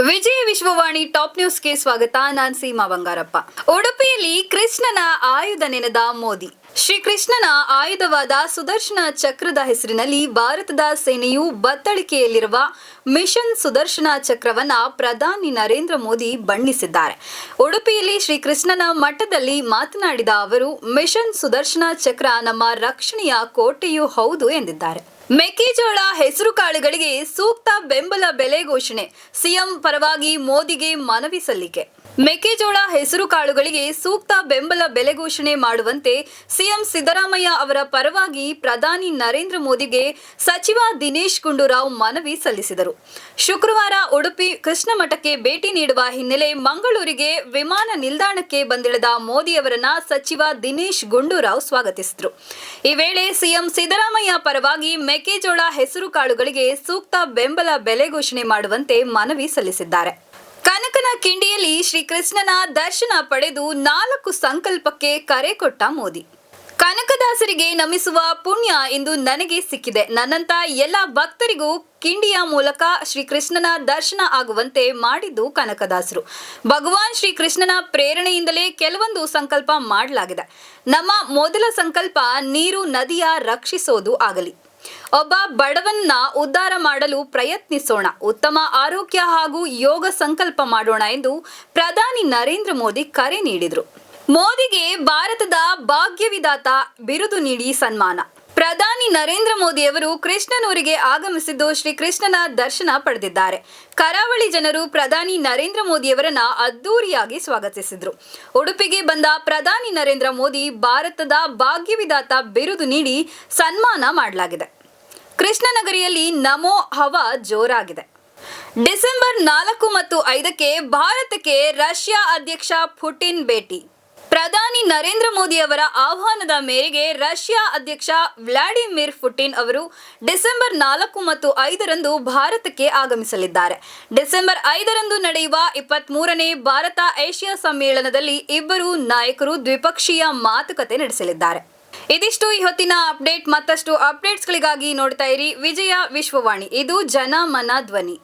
ವಿಜಯ Vishwavani top ನ್ಯೂಸ್ಗೆ ಸ್ವಾಗತ. ನಾನು ಸೀಮಾ ಬಂಗಾರಪ್ಪ. ಉಡುಪಿಯಲ್ಲಿ ಕೃಷ್ಣನ ಆಯುಧ ನೆನೆದ ಮೋದಿ. ಶ್ರೀ ಕೃಷ್ಣನ ಆಯುಧವಾದ ಸುದರ್ಶನ ಚಕ್ರದ ಹೆಸರಿನಲ್ಲಿ ಭಾರತದ ಸೇನೆಯು ಬತ್ತಳಿಕೆಯಲ್ಲಿರುವ ಮಿಷನ್ ಸುದರ್ಶನ ಚಕ್ರವನ್ನ ಪ್ರಧಾನಿ ನರೇಂದ್ರ ಮೋದಿ ಬಣ್ಣಿಸಿದ್ದಾರೆ. ಉಡುಪಿಯಲ್ಲಿ ಶ್ರೀ ಕೃಷ್ಣನ ಮಠದಲ್ಲಿ ಮಾತನಾಡಿದ ಅವರು, ಮಿಷನ್ ಸುದರ್ಶನ ಚಕ್ರ ನಮ್ಮ ರಕ್ಷಣೆಯ ಕೋಟೆಯೂ ಹೌದು ಎಂದಿದ್ದಾರೆ. ಮೆಕ್ಕೆಜೋಳ ಹೆಸರು ಕಾಳುಗಳಿಗೆ ಸೂಕ್ತ ಬೆಂಬಲ ಬೆಲೆ ಘೋಷಣೆ. ಸಿಎಂ ಪರವಾಗಿ ಮೋದಿಗೆ ಮನವಿ ಸಲ್ಲಿಕೆ. ಮೆಕ್ಕೆಜೋಳ ಹೆಸರು ಕಾಳುಗಳಿಗೆ ಸೂಕ್ತ ಬೆಂಬಲ ಬೆಲೆ ಘೋಷಣೆ ಮಾಡುವಂತೆ ಸಿಎಂ ಸಿದ್ದರಾಮಯ್ಯ ಅವರ ಪರವಾಗಿ ಪ್ರಧಾನಿ ನರೇಂದ್ರ ಮೋದಿಗೆ ಸಚಿವ ದಿನೇಶ್ ಗುಂಡೂರಾವ್ ಮನವಿ ಸಲ್ಲಿಸಿದರು. ಶುಕ್ರವಾರ ಉಡುಪಿ ಕೃಷ್ಣ ಮಠಕ್ಕೆ ಭೇಟಿ ನೀಡುವ ಹಿನ್ನೆಲೆ ಮಂಗಳೂರಿಗೆ ವಿಮಾನ ನಿಲ್ದಾಣಕ್ಕೆ ಬಂದಿಳಿದ ಮೋದಿ ಅವರನ್ನ ಸಚಿವ ದಿನೇಶ್ ಗುಂಡೂರಾವ್ ಸ್ವಾಗತಿಸಿದರು. ಈ ವೇಳೆ ಸಿಎಂ ಸಿದ್ದರಾಮಯ್ಯ ಪರವಾಗಿ ಮೆಕ್ಕೆಜೋಳ ಹೆಸರು ಕಾಳುಗಳಿಗೆ ಸೂಕ್ತ ಬೆಂಬಲ ಬೆಲೆ ಘೋಷಣೆ ಮಾಡುವಂತೆ ಮನವಿ ಸಲ್ಲಿಸಿದ್ದಾರೆ. ಕನಕನ ಕಿಂಡಿಯಲ್ಲಿ ಶ್ರೀಕೃಷ್ಣನ ದರ್ಶನ ಪಡೆದು 4 ಸಂಕಲ್ಪಕ್ಕೆ ಕರೆ ಕೊಟ್ಟ ಮೋದಿ. ಕನಕದಾಸರಿಗೆ ನಮಿಸುವ ಪುಣ್ಯ ಇಂದು ನನಗೆ ಸಿಕ್ಕಿದೆ. ನನ್ನಂತ ಎಲ್ಲ ಭಕ್ತರಿಗೂ ಕಿಂಡಿಯ ಮೂಲಕ ಶ್ರೀಕೃಷ್ಣನ ದರ್ಶನ ಆಗುವಂತೆ ಮಾಡಿದ್ದು ಕನಕದಾಸರು. ಭಗವಾನ್ ಶ್ರೀಕೃಷ್ಣನ ಪ್ರೇರಣೆಯಿಂದಲೇ ಕೆಲವೊಂದು ಸಂಕಲ್ಪ ಮಾಡಲಾಗಿದೆ. ನಮ್ಮ ಮೊದಲ ಸಂಕಲ್ಪ ನೀರು ನದಿಯ ರಕ್ಷಿಸೋದು ಆಗಲಿ. ಒಬ್ಬ ಬಡವನ್ನ ಉದ್ಧಾರ ಮಾಡಲು ಪ್ರಯತ್ನಿಸೋಣ. ಉತ್ತಮ ಆರೋಗ್ಯ ಹಾಗೂ ಯೋಗ ಸಂಕಲ್ಪ ಮಾಡೋಣ ಎಂದು ಪ್ರಧಾನಿ ನರೇಂದ್ರ ಮೋದಿ ಕರೆ ನೀಡಿದರು. ಮೋದಿಗೆ ಭಾರತದ ಭಾಗ್ಯವಿದಾತ ಬಿರುದು ನೀಡಿ ಸನ್ಮಾನ. ಪ್ರಧಾನಿ ನರೇಂದ್ರ ಮೋದಿ ಅವರು ಕೃಷ್ಣನೂರಿಗೆ ಆಗಮಿಸಿದ್ದು ಶ್ರೀಕೃಷ್ಣನ ದರ್ಶನ ಪಡೆದಿದ್ದಾರೆ. ಕರಾವಳಿ ಜನರು ಪ್ರಧಾನಿ ನರೇಂದ್ರ ಮೋದಿಯವರನ್ನ ಅದ್ದೂರಿಯಾಗಿ ಸ್ವಾಗತಿಸಿದರು. ಉಡುಪಿಗೆ ಬಂದ ಪ್ರಧಾನಿ ನರೇಂದ್ರ ಮೋದಿ ಭಾರತದ ಭಾಗ್ಯವಿದಾತ ಬಿರುದು ನೀಡಿ ಸನ್ಮಾನ ಮಾಡಲಾಗಿದೆ. ಕೃಷ್ಣನಗರಿಯಲ್ಲಿ ನಮೋ ಹವಾ ಜೋರಾಗಿದೆ. ಡಿಸೆಂಬರ್ 4 ಮತ್ತು 5ಕ್ಕೆ ಭಾರತಕ್ಕೆ ರಷ್ಯಾ ಅಧ್ಯಕ್ಷ ಪುಟಿನ್ ಭೇಟಿ. ಪ್ರಧಾನಿ ನರೇಂದ್ರ ಮೋದಿ ಅವರ ಆಹ್ವಾನದ ಮೇರೆಗೆ ರಷ್ಯಾ ಅಧ್ಯಕ್ಷ ವ್ಲಾಡಿಮಿರ್ ಪುಟಿನ್ ಅವರು ಡಿಸೆಂಬರ್ 4 ಮತ್ತು 5ರಂದು ಭಾರತಕ್ಕೆ ಆಗಮಿಸಲಿದ್ದಾರೆ. ಡಿಸೆಂಬರ್ 5ರಂದು ನಡೆಯುವ 23ನೇ ಭಾರತ ಏಷ್ಯಾ ಸಮ್ಮೇಳನದಲ್ಲಿ ಇಬ್ಬರು ನಾಯಕರು ದ್ವಿಪಕ್ಷೀಯ ಮಾತುಕತೆ ನಡೆಸಲಿದ್ದಾರೆ. ಇದಿಷ್ಟು ಈ ಹೊತ್ತಿನ ಅಪ್ಡೇಟ್. ಮತ್ತಷ್ಟು ಅಪ್ಡೇಟ್ಸ್ಗಳಿಗಾಗಿ ನೋಡ್ತಾ ಇರಿ ವಿಜಯ ವಿಶ್ವವಾಣಿ. ಇದು ಜನ ಮನ ಧ್ವನಿ.